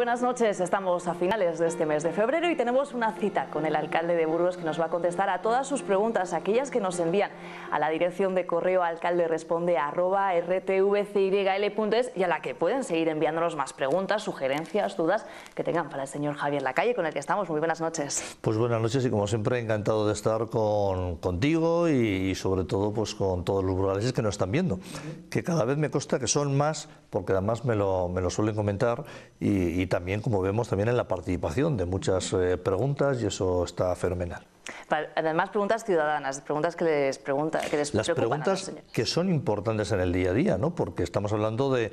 buenas noches, estamos a finales de este mes de febrero y tenemos una cita con el alcalde de Burgos que nos va a contestar a todas sus preguntas, aquellas que nos envían a la dirección de correo alcalderesponde@rtvcyl.es y a la que pueden seguir enviándonos más preguntas, sugerencias, dudas que tengan para el señor Javier Lacalle, con el que estamos. Muy buenas noches. Pues buenas noches y como siempre encantado de estar contigo y sobre todo pues con todos los burgaleses que nos están viendo, que cada vez me consta que son más, porque además me lo suelen comentar y también, como vemos, también en la participación de muchas preguntas, y eso está fenomenal. Además, preguntas ciudadanas, preguntas que les las preguntas que son importantes en el día a día, ¿no? Porque estamos hablando de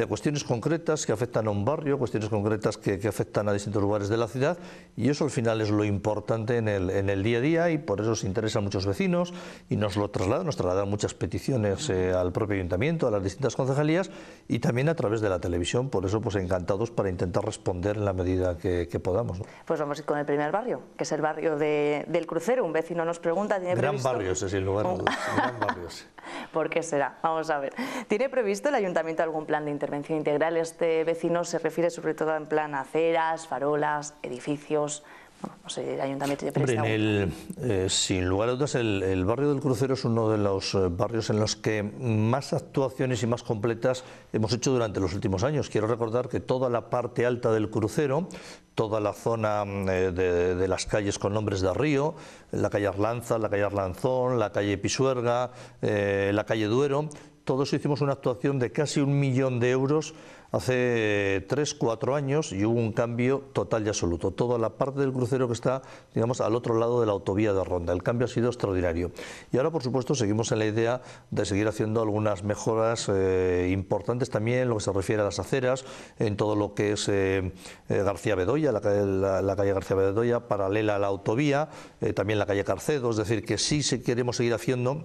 cuestiones concretas que afectan a un barrio, cuestiones concretas que afectan a distintos lugares de la ciudad, y eso al final es lo importante en el día a día, y por eso se interesan muchos vecinos y nos trasladan muchas peticiones al propio ayuntamiento, a las distintas concejalías y también a través de la televisión. Por eso pues encantados para intentar responder en la medida que podamos, ¿no? Pues vamos a ir con el primer barrio, que es el barrio del Crucero. Un vecino nos pregunta, ¿tiene gran previsto? Barrio ese, sin lugar a dudas, gran barrio ese. ¿Por qué será? Vamos a ver. ¿Tiene previsto el ayuntamiento algún plan de intervención integral? Este vecino se refiere sobre todo en plan aceras, farolas, edificios. Bueno, no sé, el ayuntamiento tiene previsto. Sin lugar a dudas, el barrio del Crucero es uno de los barrios en los que más actuaciones y más completas hemos hecho durante los últimos años. Quiero recordar que toda la parte alta del Crucero, toda la zona de las calles con nombres de río, la calle Arlanza, la calle Arlanzón, la calle Pisuerga, la calle Duero, todo eso hicimos una actuación de casi 1 millón de euros hace 3-4 años y hubo un cambio total y absoluto. Toda la parte del Crucero que está, digamos, al otro lado de la autovía de Ronda. El cambio ha sido extraordinario. Y ahora, por supuesto, seguimos en la idea de seguir haciendo algunas mejoras importantes también en lo que se refiere a las aceras, en todo lo que es García Bedoya, la calle García Bedoya, paralela a la autovía, también la calle Carcedo. Es decir, que sí queremos seguir haciendo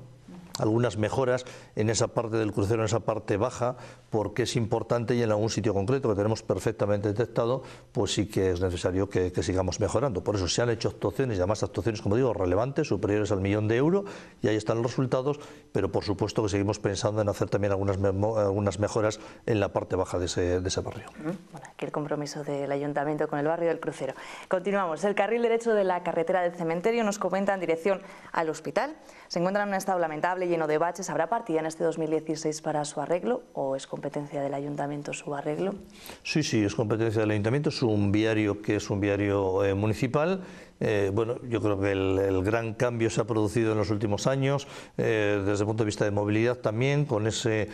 algunas mejoras en esa parte del Crucero, en esa parte baja, porque es importante y en algún sitio concreto que tenemos perfectamente detectado, pues sí que es necesario que sigamos mejorando. Por eso se han hecho actuaciones, y además actuaciones, como digo, relevantes, superiores al 1 millón de euros, y ahí están los resultados, pero por supuesto que seguimos pensando en hacer también algunas mejoras en la parte baja de ese barrio. Bueno, aquí el compromiso del ayuntamiento con el barrio del Crucero. Continuamos. El carril derecho de la carretera del cementerio, nos comenta, en dirección al hospital, se encuentra en un estado lamentable, lleno de baches. ¿Habrá partida en este 2016 para su arreglo o es competencia del ayuntamiento su arreglo? Sí, es competencia del ayuntamiento, es un viario que es un viario municipal. Bueno, yo creo que el gran cambio se ha producido en los últimos años, desde el punto de vista de movilidad también, con ese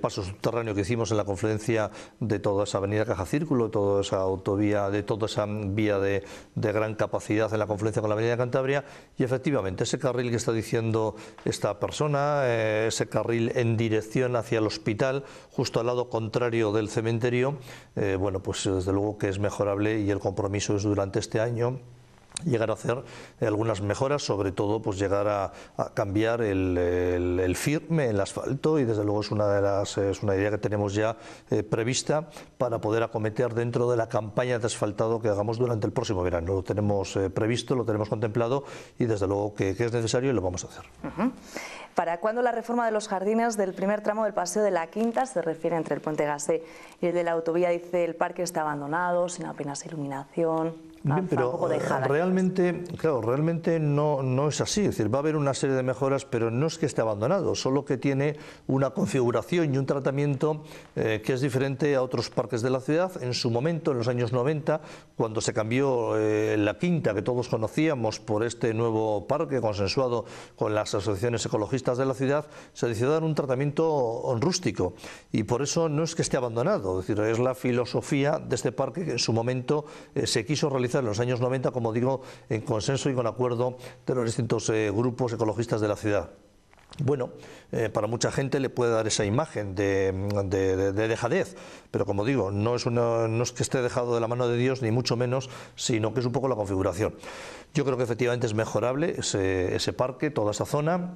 paso subterráneo que hicimos en la confluencia de toda esa avenida Caja Círculo, toda esa autovía, de toda esa vía de gran capacidad en la confluencia con la avenida Cantabria, y efectivamente ese carril que está diciendo esta persona, ese carril en dirección hacia el hospital, justo al lado contrario del cementerio, bueno, pues desde luego que es mejorable, y el compromiso es durante este año llegar a hacer algunas mejoras, sobre todo pues llegar a cambiar el firme, el asfalto, y desde luego es una idea que tenemos ya prevista para poder acometer dentro de la campaña de asfaltado que hagamos durante el próximo verano. Lo tenemos previsto, lo tenemos contemplado, y desde luego que es necesario y lo vamos a hacer. ¿Para cuándo la reforma de los jardines del primer tramo del Paseo de la Quinta? Se refiere entre el Puente Gasé y el de la autovía. Dice, el parque está abandonado, sin apenas iluminación. Bien, pero realmente, claro, realmente no es así. Es decir, va a haber una serie de mejoras, pero no es que esté abandonado, solo que tiene una configuración y un tratamiento que es diferente a otros parques de la ciudad. En su momento, en los años 90, cuando se cambió la Quinta, que todos conocíamos, por este nuevo parque consensuado con las asociaciones ecologistas de la ciudad, se decidió dar un tratamiento rústico, y por eso no es que esté abandonado. Es decir, es la filosofía de este parque que en su momento se quiso realizar en los años 90, como digo, en consenso y con acuerdo de los distintos grupos ecologistas de la ciudad. Bueno, para mucha gente le puede dar esa imagen de dejadez, pero como digo, no es que esté dejado de la mano de Dios, ni mucho menos, sino que es un poco la configuración. Yo creo que efectivamente es mejorable ese parque, toda esa zona.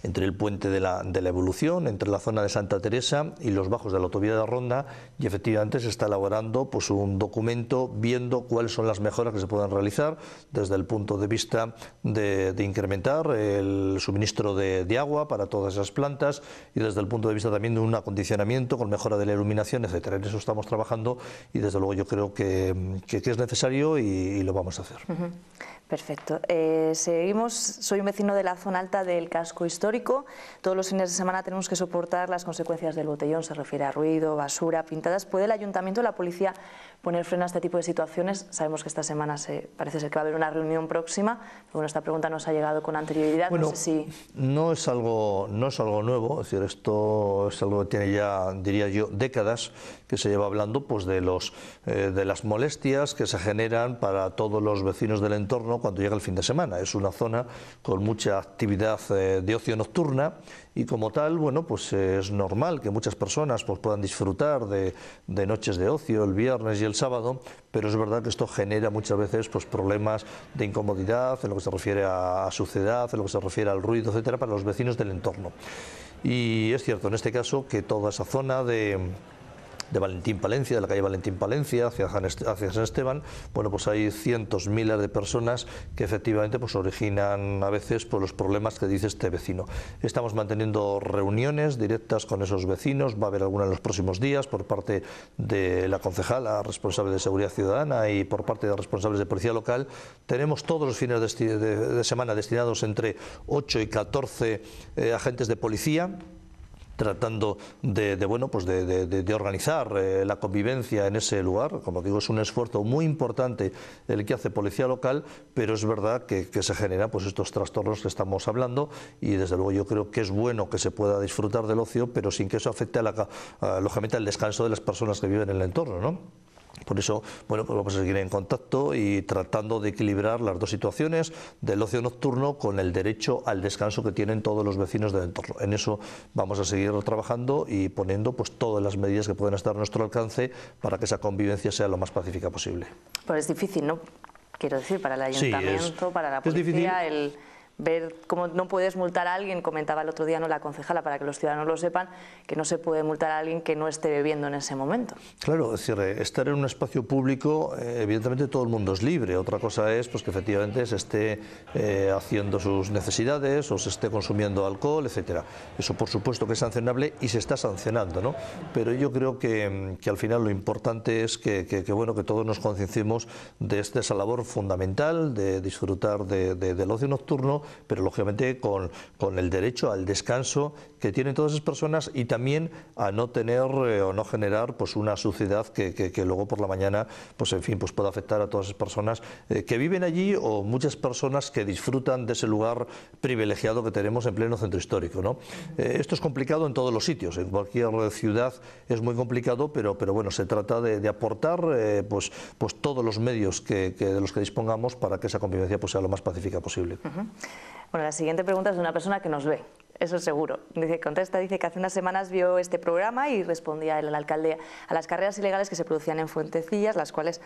entre el puente de la Evolución, entre la zona de Santa Teresa y los bajos de la autovía de Ronda, y efectivamente se está elaborando pues un documento viendo cuáles son las mejoras que se puedan realizar desde el punto de vista de incrementar el suministro de agua para todas esas plantas y desde el punto de vista también de un acondicionamiento con mejora de la iluminación, etcétera. En eso estamos trabajando y desde luego yo creo que es necesario y lo vamos a hacer. Perfecto. Seguimos. Soy un vecino de la zona alta del casco histórico. Todos los fines de semana tenemos que soportar las consecuencias del botellón. Se refiere a ruido, basura, pintadas. ¿Puede el ayuntamiento o la policía poner freno a este tipo de situaciones? Sabemos que esta semana parece ser que va a haber una reunión próxima. Pero bueno, esta pregunta nos ha llegado con anterioridad. Bueno, no sé si... no es algo nuevo. Es decir, esto es algo que tiene ya, diría yo, décadas que se lleva hablando pues de las molestias que se generan para todos los vecinos del entorno cuando llega el fin de semana. Es una zona con mucha actividad de ocio nocturna y como tal, bueno, pues es normal que muchas personas pues puedan disfrutar de noches de ocio el viernes y el sábado, pero es verdad que esto genera muchas veces pues problemas de incomodidad en lo que se refiere a suciedad, en lo que se refiere al ruido, etcétera, para los vecinos del entorno. Y es cierto en este caso que toda esa zona de Valentín Palencia, de la calle Valentín Palencia hacia San Esteban, bueno, pues hay cientos, miles de personas que efectivamente pues originan a veces pues los problemas que dice este vecino. Estamos manteniendo reuniones directas con esos vecinos, va a haber alguna en los próximos días por parte de la concejala responsable de Seguridad Ciudadana y por parte de responsables de Policía Local. Tenemos todos los fines de semana destinados entre 8 y 14 agentes de policía, tratando de organizar la convivencia en ese lugar. Como digo, es un esfuerzo muy importante el que hace Policía Local, pero es verdad que se generan pues estos trastornos que estamos hablando y desde luego yo creo que es bueno que se pueda disfrutar del ocio, pero sin que eso afecte lógicamente al descanso de las personas que viven en el entorno, ¿no? Por eso, bueno, pues vamos a seguir en contacto y tratando de equilibrar las dos situaciones del ocio nocturno con el derecho al descanso que tienen todos los vecinos del entorno. En eso vamos a seguir trabajando y poniendo pues todas las medidas que pueden estar a nuestro alcance para que esa convivencia sea lo más pacífica posible. Pues es difícil, ¿no? Quiero decir, para el ayuntamiento, para la policía, el ver cómo no puedes multar a alguien, comentaba el otro día la concejala, para que los ciudadanos lo sepan, que no se puede multar a alguien que no esté bebiendo en ese momento. Claro, es decir, estar en un espacio público, evidentemente todo el mundo es libre. Otra cosa es pues que efectivamente se esté haciendo sus necesidades o se esté consumiendo alcohol, etcétera. Eso por supuesto que es sancionable y se está sancionando, ¿no? Pero yo creo que al final lo importante es que todos nos concienciemos de esa labor fundamental de disfrutar del ocio nocturno, pero lógicamente con el derecho al descanso que tienen todas esas personas y también a no tener o no generar pues una suciedad que luego por la mañana pues en fin pues pueda afectar a todas esas personas que viven allí o muchas personas que disfrutan de ese lugar privilegiado que tenemos en pleno centro histórico, ¿no? Esto es complicado en todos los sitios, en cualquier ciudad es muy complicado, pero bueno, se trata de aportar pues todos los medios de los que dispongamos para que esa convivencia pues sea lo más pacífica posible. Bueno, la siguiente pregunta es de una persona que nos ve, eso seguro. Dice que hace unas semanas vio este programa y respondía el alcalde a las carreras ilegales que se producían en Fuentecillas, las cuales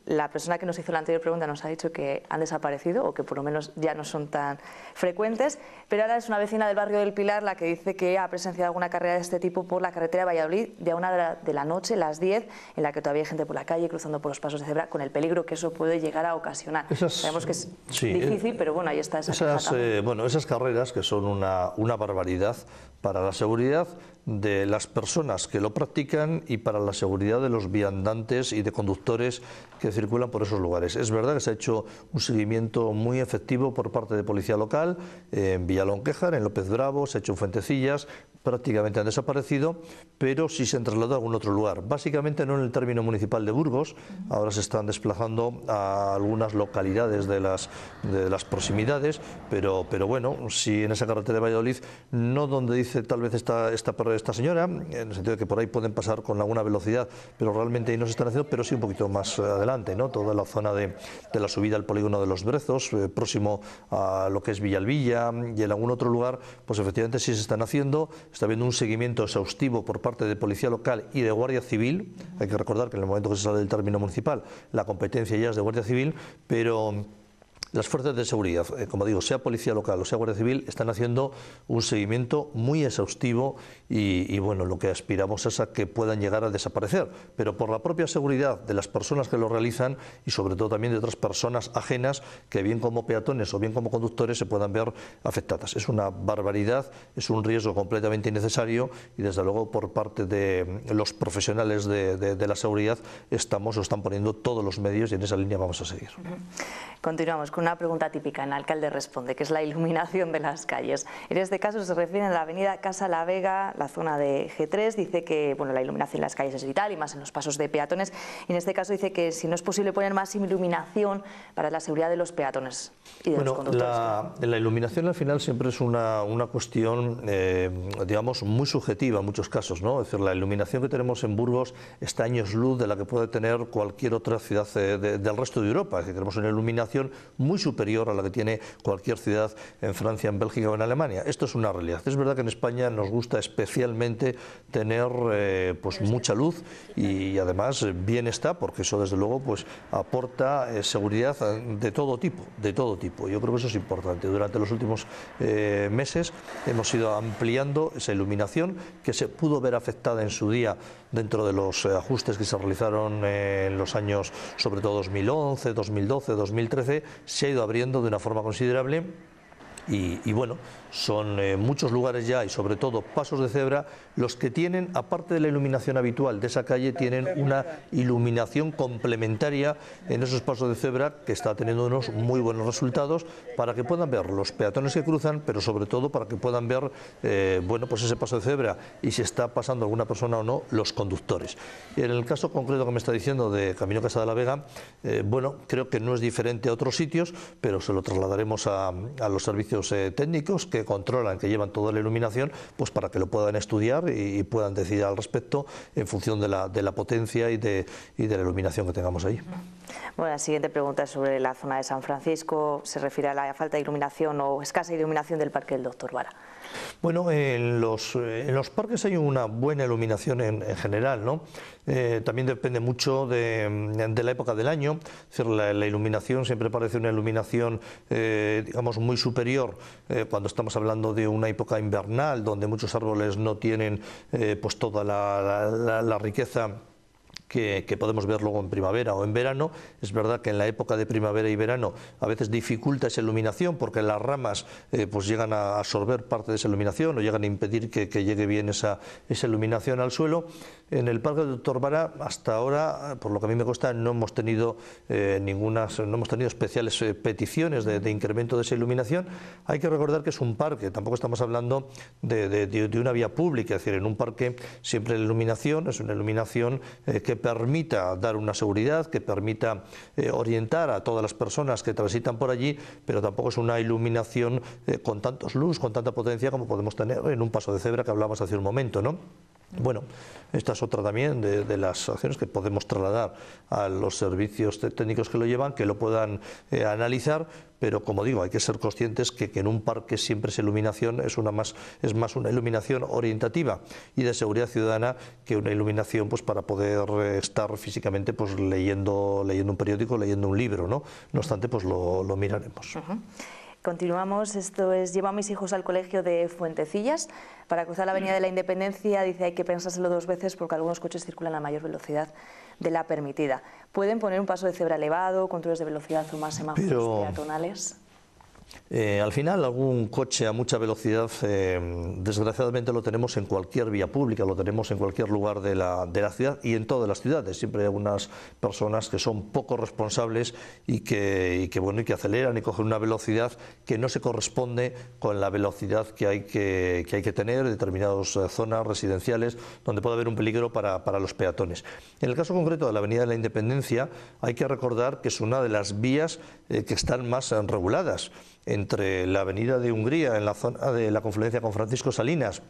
la persona que nos hizo la anterior pregunta nos ha dicho que han desaparecido o que por lo menos ya no son tan frecuentes, pero ahora es una vecina del barrio del Pilar la que dice que ha presenciado alguna carrera de este tipo por la carretera de Valladolid de a 1 de la noche, las 10, en la que todavía hay gente por la calle cruzando por los pasos de cebra, con el peligro que eso puede llegar a ocasionar. Sabemos que es difícil, pero bueno, ahí está esa queja también. Esas carreras que son una barbaridad para la seguridad de las personas que lo practican y para la seguridad de los viandantes y de conductores que circulan por esos lugares. Es verdad que se ha hecho un seguimiento muy efectivo por parte de Policía Local en Villalonquejar, en López Bravo, se ha hecho en Fuentecillas, prácticamente han desaparecido, pero sí se han trasladado a algún otro lugar. Básicamente no en el término municipal de Burgos, ahora se están desplazando a algunas localidades de las proximidades, pero bueno, sí en esa carretera de Valladolid, no donde dice tal vez esta señora, en el sentido de que por ahí pueden pasar con alguna velocidad, pero realmente ahí no se están haciendo, pero sí un poquito más adelante, ¿no? Toda la zona de la subida al polígono de los Brezos, próximo a lo que es Villalvilla y en algún otro lugar, pues efectivamente sí se están haciendo. Está habiendo un seguimiento exhaustivo por parte de Policía Local y de Guardia Civil. Hay que recordar que en el momento que se sale del término municipal, la competencia ya es de Guardia Civil, pero Las fuerzas de seguridad, como digo, sea policía local o sea Guardia Civil, están haciendo un seguimiento muy exhaustivo y bueno, lo que aspiramos es a que puedan llegar a desaparecer, pero por la propia seguridad de las personas que lo realizan y sobre todo también de otras personas ajenas que bien como peatones o bien como conductores se puedan ver afectadas. Es una barbaridad, es un riesgo completamente innecesario y desde luego por parte de los profesionales de la seguridad están poniendo todos los medios y en esa línea vamos a seguir. Continuamos con una pregunta típica en Alcalde Responde, que es la iluminación de las calles. En este caso se refiere a la avenida Casa La Vega, la zona de G3, dice que bueno, la iluminación en las calles es vital y más en los pasos de peatones. Y en este caso dice que si no es posible poner más iluminación para la seguridad de los peatones y de los conductores. La iluminación al final siempre es una cuestión, digamos, muy subjetiva en muchos casos, ¿no? Es decir, la iluminación que tenemos en Burgos está años luz de la que puede tener cualquier otra ciudad del resto de Europa. Es decir, tenemos una iluminación muy superior a la que tiene cualquier ciudad en Francia, en Bélgica o en Alemania. Esto es una realidad. Es verdad que en España nos gusta especialmente tener pues mucha luz y además bien está, porque eso desde luego pues aporta seguridad de todo tipo, Yo creo que eso es importante. Durante los últimos meses hemos ido ampliando esa iluminación que se pudo ver afectada en su día dentro de los ajustes que se realizaron en los años, sobre todo 2011, 2012, 2013, se ha ido abriendo de una forma considerable y bueno, son muchos lugares ya y sobre todo pasos de cebra los que tienen, aparte de la iluminación habitual de esa calle, tienen una iluminación complementaria en esos pasos de cebra que está teniendo unos muy buenos resultados para que puedan ver los peatones que cruzan, pero sobre todo para que puedan ver bueno, pues ese paso de cebra y si está pasando alguna persona o no, los conductores. Y en el caso concreto que me está diciendo de Camino Casa de la Vega, bueno, creo que no es diferente a otros sitios, pero se lo trasladaremos a los servicios técnicos que controlan, que llevan toda la iluminación, pues para que lo puedan estudiar y puedan decidir al respecto en función de la potencia y de la iluminación que tengamos ahí. Bueno, la siguiente pregunta es sobre la zona de San Francisco, se refiere a la falta de iluminación o escasa iluminación del Parque del Doctor Vara. Bueno, en los parques hay una buena iluminación en general, ¿no? También depende mucho de la época del año. Es decir, la iluminación siempre parece una iluminación, digamos, muy superior cuando estamos hablando de una época invernal, donde muchos árboles no tienen pues toda la riqueza que podemos ver luego en primavera o en verano. Es verdad que en la época de primavera y verano a veces dificulta esa iluminación porque las ramas pues llegan a absorber parte de esa iluminación o llegan a impedir que llegue bien esa iluminación al suelo. En el Parque del Doctor Vara hasta ahora, por lo que a mí me consta, no hemos tenido especiales peticiones de incremento de esa iluminación. Hay que recordar que es un parque, tampoco estamos hablando de una vía pública, es decir, en un parque siempre la iluminación es una iluminación que permita dar una seguridad, que permita orientar a todas las personas que transitan por allí, pero tampoco es una iluminación con tantos luz, con tanta potencia como podemos tener en un paso de cebra que hablábamos hace un momento, ¿no? Bueno, esta es otra también de las acciones que podemos trasladar a los servicios técnicos que lo llevan, que lo puedan analizar, pero como digo, hay que ser conscientes que en un parque siempre esa iluminación es más una iluminación orientativa y de seguridad ciudadana que una iluminación pues para poder estar físicamente pues leyendo un periódico, leyendo un libro, ¿no? No obstante, pues lo miraremos. Continuamos, esto es: llevo a mis hijos al colegio de Fuentecillas. Para cruzar la avenida de la Independencia, dice, hay que pensárselo dos veces porque algunos coches circulan a mayor velocidad de la permitida. ¿Pueden poner un paso de cebra elevado, controles de velocidad o más semáforos peatonales? Al final algún coche a mucha velocidad desgraciadamente lo tenemos en cualquier vía pública, lo tenemos en cualquier lugar de la ciudad y en todas las ciudades. Siempre hay algunas personas que son poco responsables y que aceleran y cogen una velocidad que no se corresponde con la velocidad que hay que tener en determinadas zonas residenciales donde puede haber un peligro para los peatones. En el caso concreto de la Avenida de la Independencia hay que recordar que es una de las vías que están más reguladas. Entre la avenida de Hungría, en la zona de la confluencia con Francisco Salinas,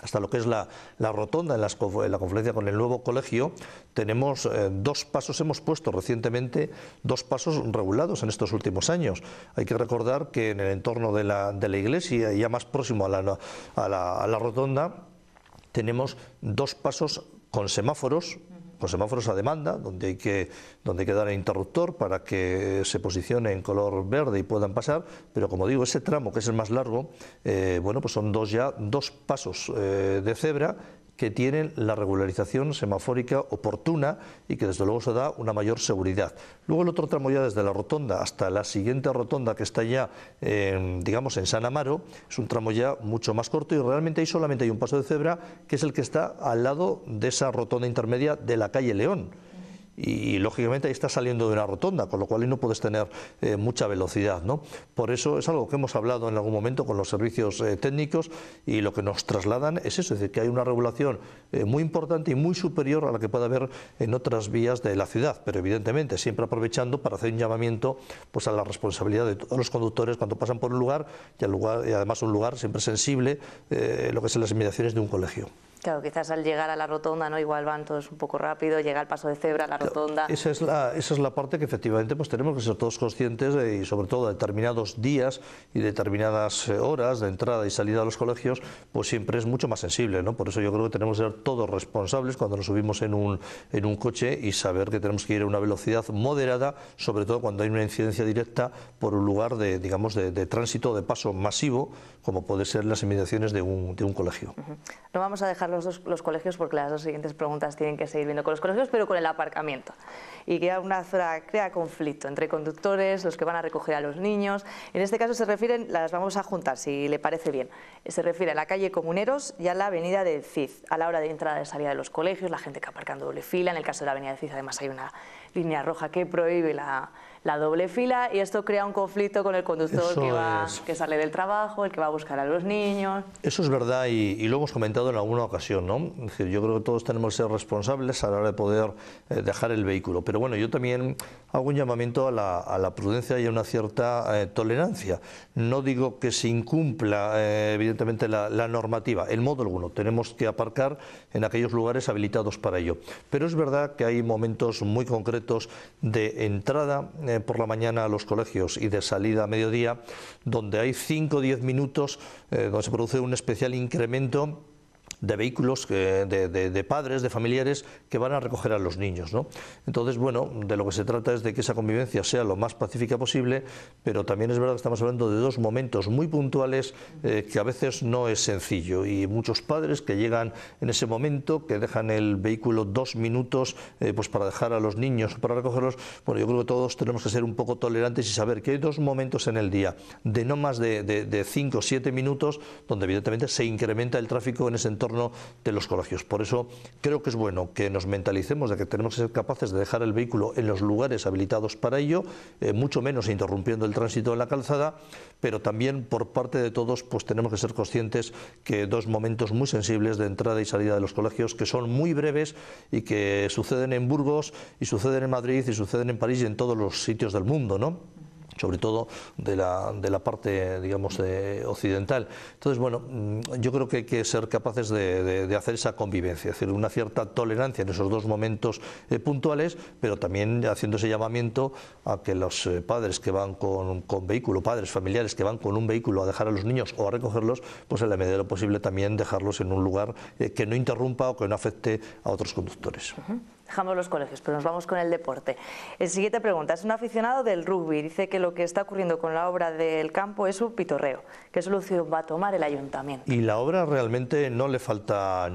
hasta lo que es la rotonda en la confluencia con el nuevo colegio, tenemos dos pasos, hemos puesto recientemente dos pasos regulados en estos últimos años. Hay que recordar que en el entorno de la iglesia, ya más próximo a la rotonda, tenemos dos pasos con semáforos con semáforos a demanda, donde hay que dar el interruptor para que se posicione en color verde y puedan pasar, pero como digo, ese tramo, que es el más largo, bueno, pues son dos pasos de cebra que tienen la regularización semafórica oportuna y que desde luego se da una mayor seguridad. Luego el otro tramo ya desde la rotonda hasta la siguiente rotonda, que está ya, digamos, en San Amaro, es un tramo ya mucho más corto y realmente ahí solamente hay un paso de cebra, que es el que está al lado de esa rotonda intermedia de la calle León. Y lógicamente ahí está saliendo de una rotonda, con lo cual ahí no puedes tener mucha velocidad, ¿no? Por eso es algo que hemos hablado en algún momento con los servicios técnicos, y lo que nos trasladan es eso, es decir, que hay una regulación muy importante y muy superior a la que puede haber en otras vías de la ciudad, pero evidentemente siempre aprovechando para hacer un llamamiento, pues, a la responsabilidad de todos los conductores cuando pasan por un lugar, y además un lugar siempre sensible, lo que son las inmediaciones de un colegio. Claro, quizás al llegar a la rotonda, ¿no? Igual van todos un poco rápido, llega el paso de cebra a la rotonda. Esa es la parte que efectivamente pues tenemos que ser todos conscientes y sobre todo de determinados días y determinadas horas de entrada y salida a los colegios, pues siempre es mucho más sensible, ¿no? Por eso yo creo que tenemos que ser todos responsables cuando nos subimos en un coche y saber que tenemos que ir a una velocidad moderada, sobre todo cuando hay una incidencia directa por un lugar de tránsito, de paso masivo, como puede ser las inmediaciones de un colegio. No vamos a dejar los colegios porque las dos siguientes preguntas tienen que seguir viendo con los colegios, pero con el aparcamiento. Y crea conflicto entre conductores, los que van a recoger a los niños. En este caso se refieren, las vamos a juntar si le parece bien, se refiere a la calle Comuneros y a la avenida del Cid, a la hora de entrada y salida de los colegios, la gente que aparca en doble fila. En el caso de la avenida del Cid además hay una línea roja que prohíbe la doble fila, y esto crea un conflicto con el conductor que sale del trabajo, el que va a buscar a los niños. Eso es verdad y lo hemos comentado en alguna ocasión, ¿no? Es decir, yo creo que todos tenemos que ser responsables a la hora de poder dejar el vehículo, pero bueno, yo también hago un llamamiento a la prudencia y a una cierta tolerancia. No digo que se incumpla evidentemente la normativa, en modo alguno, tenemos que aparcar en aquellos lugares habilitados para ello, pero es verdad que hay momentos muy concretos de entrada por la mañana a los colegios y de salida a mediodía, donde hay 5 o 10 minutos donde se produce un especial incremento de vehículos, de padres, de familiares que van a recoger a los niños, ¿no? Entonces, bueno, de lo que se trata es de que esa convivencia sea lo más pacífica posible, pero también es verdad que estamos hablando de dos momentos muy puntuales que a veces no es sencillo, y muchos padres que llegan en ese momento, que dejan el vehículo 2 minutos pues para dejar a los niños, para recogerlos. Bueno, yo creo que todos tenemos que ser un poco tolerantes y saber que hay dos momentos en el día de no más de 5 o 7 minutos donde evidentemente se incrementa el tráfico en ese entorno de los colegios. Por eso creo que es bueno que nos mentalicemos de que tenemos que ser capaces de dejar el vehículo en los lugares habilitados para ello, mucho menos interrumpiendo el tránsito en la calzada, pero también por parte de todos pues tenemos que ser conscientes que dos momentos muy sensibles de entrada y salida de los colegios, que son muy breves y que suceden en Burgos y suceden en Madrid y suceden en París y en todos los sitios del mundo, ¿no? Sobre todo de la parte, digamos, occidental. Entonces, bueno, yo creo que hay que ser capaces de hacer esa convivencia, es decir, una cierta tolerancia en esos dos momentos puntuales, pero también haciendo ese llamamiento a que los padres que van con vehículo, padres familiares que van con un vehículo a dejar a los niños o a recogerlos, pues en la medida de lo posible también dejarlos en un lugar que no interrumpa o que no afecte a otros conductores. Dejamos los colegios, pero nos vamos con el deporte. El siguiente pregunta, es un aficionado del rugby, dice que lo que está ocurriendo con la obra del campo es un pitorreo. ¿Qué solución va a tomar el ayuntamiento? Y la obra realmente no le falta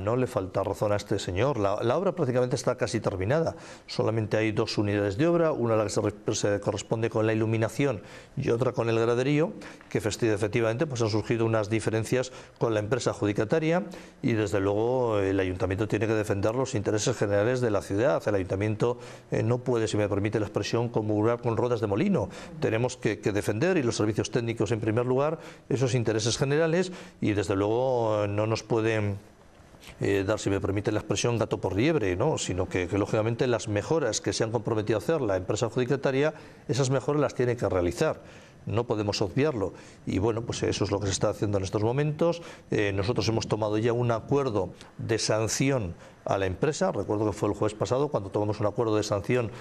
razón a este señor. La obra prácticamente está casi terminada. Solamente hay 2 unidades de obra, una a la que se corresponde con la iluminación y otra con el graderío, que efectivamente pues han surgido unas diferencias con la empresa adjudicataria, y desde luego el ayuntamiento tiene que defender los intereses generales de la ciudad. El ayuntamiento no puede, si me permite la expresión, comulgar con ruedas de molino. Tenemos que defender, y los servicios técnicos en primer lugar, esos intereses generales, y desde luego no nos pueden dar, si me permite la expresión, gato por liebre, ¿no? Sino que lógicamente las mejoras que se han comprometido a hacer la empresa adjudicataria, esas mejoras las tiene que realizar. No podemos obviarlo, y bueno, pues eso es lo que se está haciendo en estos momentos. Nosotros hemos tomado ya un acuerdo de sanción a la empresa. Recuerdo que fue el jueves pasado cuando tomamos un acuerdo de sanción,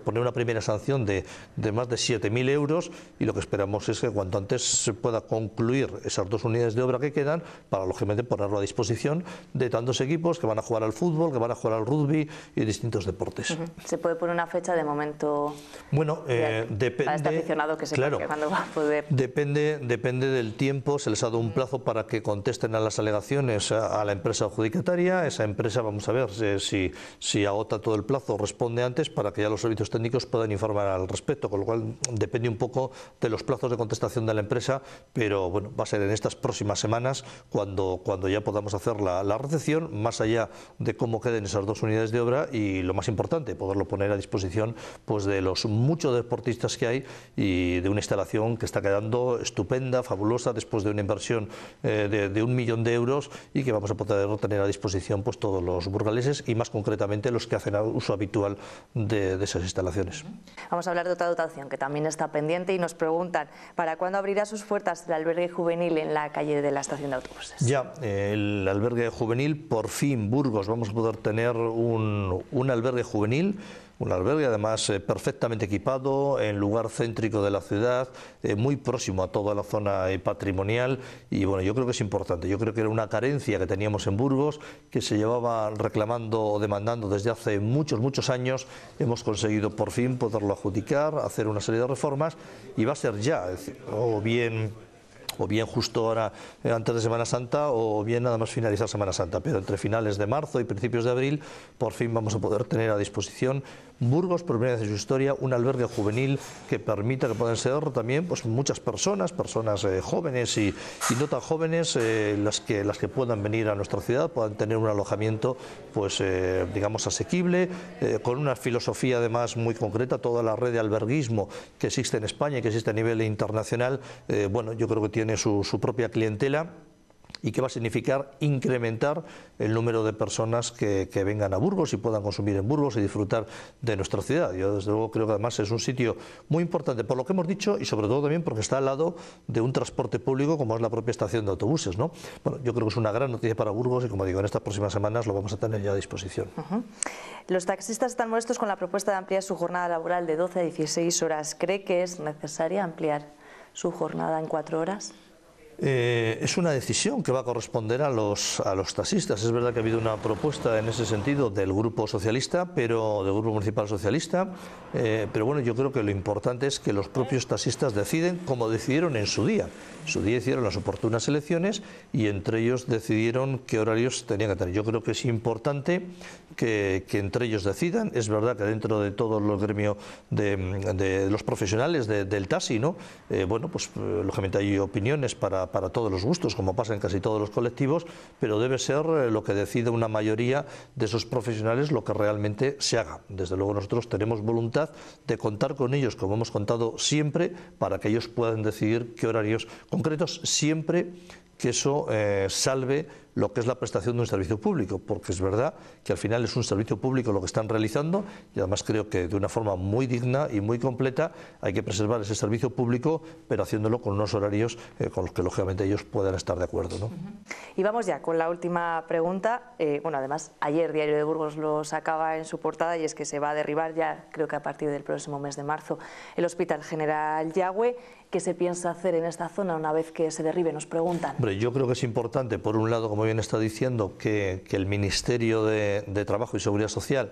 poner una primera sanción de más de 7.000 euros, y lo que esperamos es que cuanto antes se pueda concluir esas 2 unidades de obra que quedan para, lógicamente, ponerlo a disposición de tantos equipos que van a jugar al fútbol, que van a jugar al rugby y distintos deportes. ¿Se puede poner una fecha de momento? Bueno, depende. Para este aficionado que sepa cuándo va a poder. Depende del tiempo. Se les ha dado un plazo para que contesten a las alegaciones a la empresa adjudicataria. Esa empresa, vamos a ver si agota todo el plazo o responde antes, para que ya los servicios técnicos puedan informar al respecto, con lo cual depende un poco de los plazos de contestación de la empresa, pero bueno, va a ser en estas próximas semanas cuando ya podamos hacer la recepción, más allá de cómo queden esas 2 unidades de obra, y lo más importante, poderlo poner a disposición pues de los muchos deportistas que hay, y de una instalación que está quedando estupenda, fabulosa, después de una inversión de 1 millón de euros, y que vamos a poder tener a disposición pues todos los burgaleses, y más concretamente los que hacen uso habitual de esas instalaciones. Vamos a hablar de otra dotación que también está pendiente, y nos preguntan ¿para cuándo abrirá sus puertas el albergue juvenil en la calle de la estación de autobuses? Ya, el albergue juvenil, por fin Burgos vamos a poder tener un albergue juvenil. Un albergue además perfectamente equipado, en lugar céntrico de la ciudad, muy próximo a toda la zona patrimonial, y bueno, yo creo que es importante. Yo creo que era una carencia que teníamos en Burgos, que se llevaba reclamando o demandando desde hace muchos años. Hemos conseguido por fin poderlo adjudicar, hacer una serie de reformas, y va a ser ya, es decir, o bien justo ahora antes de Semana Santa, o bien nada más finalizar Semana Santa, pero entre finales de marzo y principios de abril por fin vamos a poder tener a disposición Burgos, por primera vez en su historia, un albergue juvenil que permita que puedan ser también pues muchas personas jóvenes y no tan jóvenes, las que puedan venir a nuestra ciudad, puedan tener un alojamiento pues digamos asequible, con una filosofía además muy concreta. Toda la red de alberguismo que existe en España y que existe a nivel internacional, bueno, yo creo que tiene su propia clientela, y que va a significar incrementar el número de personas que vengan a Burgos y puedan consumir en Burgos y disfrutar de nuestra ciudad. Yo desde luego creo que además es un sitio muy importante por lo que hemos dicho, y sobre todo también porque está al lado de un transporte público como es la propia estación de autobuses, ¿no? Bueno, yo creo que es una gran noticia para Burgos, y como digo, en estas próximas semanas lo vamos a tener ya a disposición. Los taxistas están molestos con la propuesta de ampliar su jornada laboral de 12 a 16 horas. ¿Cree que es necesaria ampliar su jornada en 4 horas? Es una decisión que va a corresponder a los taxistas. Es verdad que ha habido una propuesta en ese sentido del Grupo Socialista, del Grupo Municipal Socialista, pero bueno, yo creo que lo importante es que los propios taxistas deciden, como decidieron en su día. En su día hicieron las oportunas elecciones y entre ellos decidieron qué horarios tenían que tener. Yo creo que es importante que entre ellos decidan. Es verdad que dentro de todo el gremio de los profesionales del taxi, ¿no? Bueno, pues lógicamente hay opiniones para todos los gustos, como pasa en casi todos los colectivos, pero debe ser lo que decida una mayoría de esos profesionales lo que realmente se haga. Desde luego nosotros tenemos voluntad de contar con ellos, como hemos contado siempre, para que ellos puedan decidir qué horarios concretos, siempre que eso salve lo que es la prestación de un servicio público, porque es verdad que al final es un servicio público lo que están realizando, y además creo que de una forma muy digna y muy completa hay que preservar ese servicio público, pero haciéndolo con unos horarios con los que lógicamente ellos puedan estar de acuerdo, ¿no? Y vamos ya con la última pregunta. Bueno, además ayer Diario de Burgos lo sacaba en su portada, y es que se va a derribar ya, creo que a partir del próximo mes de marzo, el Hospital General Yagüe. ¿Qué se piensa hacer en esta zona una vez que se derribe? Nos preguntan. Hombre, yo creo que es importante, por un lado, como bien está diciendo, que el Ministerio de Trabajo y Seguridad Social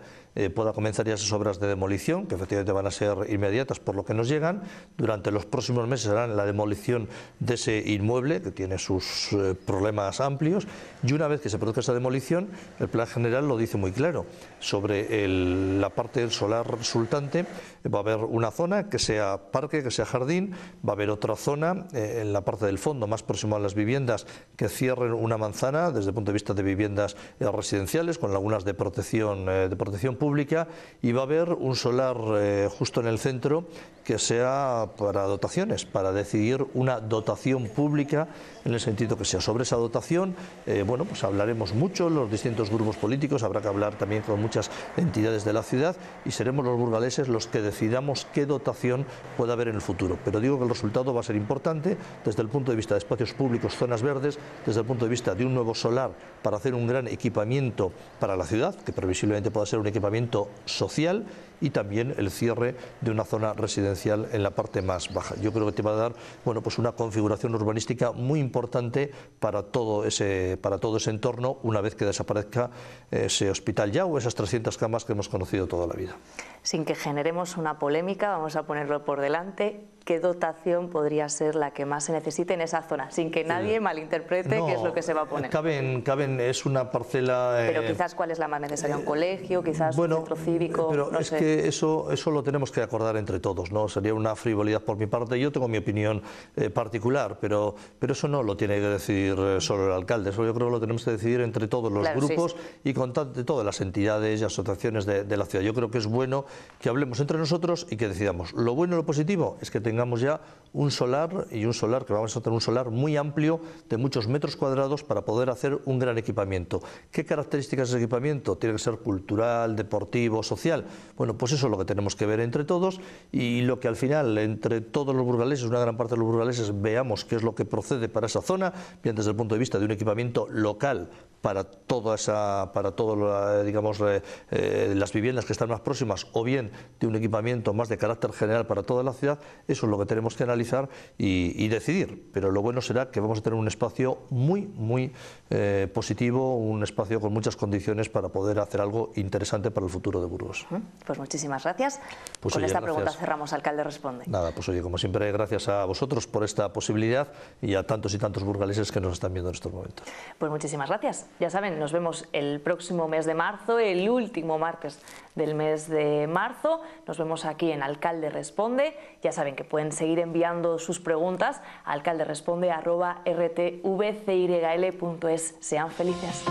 pueda comenzar ya esas obras de demolición, que efectivamente van a ser inmediatas por lo que nos llegan. Durante los próximos meses harán la demolición de ese inmueble, que tiene sus problemas amplios, y una vez que se produzca esa demolición, el Plan General lo dice muy claro. Sobre la parte del solar resultante va a haber una zona que sea parque, que sea jardín. Va a haber otra zona en la parte del fondo, más próximo a las viviendas, que cierren una manzana desde el punto de vista de viviendas residenciales, con lagunas de protección pública, y va a haber un solar justo en el centro que sea para dotaciones, para decidir una dotación pública, en el sentido que sea. Sobre esa dotación, bueno, pues hablaremos mucho los distintos grupos políticos, habrá que hablar también con muchas entidades de la ciudad, y seremos los burgaleses los que decidamos qué dotación puede haber en el futuro. Pero digo que el resultado va a ser importante desde el punto de vista de espacios públicos, zonas verdes, desde el punto de vista de un nuevo solar para hacer un gran equipamiento para la ciudad, que previsiblemente pueda ser un equipamiento social, y también el cierre de una zona residencial en la parte más baja. Yo creo que te va a dar, bueno, pues una configuración urbanística muy importante para todo ese entorno, una vez que desaparezca ese hospital ya o esas 300 camas que hemos conocido toda la vida. Sin que generemos una polémica, vamos a ponerlo por delante, ¿qué dotación podría ser la que más se necesite en esa zona? Sin que nadie malinterprete qué es lo que se va a poner. Es una parcela... Pero quizás cuál es la más necesaria, un colegio, quizás un centro cívico, pero no es sé. que eso lo tenemos que acordar entre todos, ¿no? Sería una frivolidad por mi parte. Yo tengo mi opinión particular, pero eso no lo tiene que decidir solo el alcalde. Eso yo creo que lo tenemos que decidir entre todos los grupos y con todas las entidades y asociaciones de la ciudad. Yo creo que es bueno que hablemos entre nosotros y que decidamos. Lo bueno y lo positivo es que tengamos ya un solar, que vamos a tener un solar muy amplio de muchos metros cuadrados para poder hacer un gran equipamiento. ¿Qué características es ese equipamiento? Tiene que ser cultural, deportivo, social. Bueno, pues eso es lo que tenemos que ver entre todos, y lo que al final entre todos los burgaleses, una gran parte de los burgaleses, veamos qué es lo que procede para esa zona, bien desde el punto de vista de un equipamiento local para digamos, las viviendas que están más próximas, o bien de un equipamiento más de carácter general para toda la ciudad. Eso es lo que tenemos que analizar y decidir, pero lo bueno será que vamos a tener un espacio muy positivo, un espacio con muchas condiciones para poder hacer algo interesante para el futuro de Burgos. Pues muchísimas gracias. Pues con esta pregunta cerramos, alcalde responde. Nada, pues oye, como siempre, gracias a vosotros por esta posibilidad y a tantos y tantos burgaleses que nos están viendo en estos momentos. Pues muchísimas gracias. Ya saben, nos vemos el próximo mes de marzo, el último martes del mes de marzo. Nos vemos aquí en Alcalde Responde. Ya saben que pueden seguir enviando sus preguntas a alcalderesponde@rtvcyl.es. Sean felices.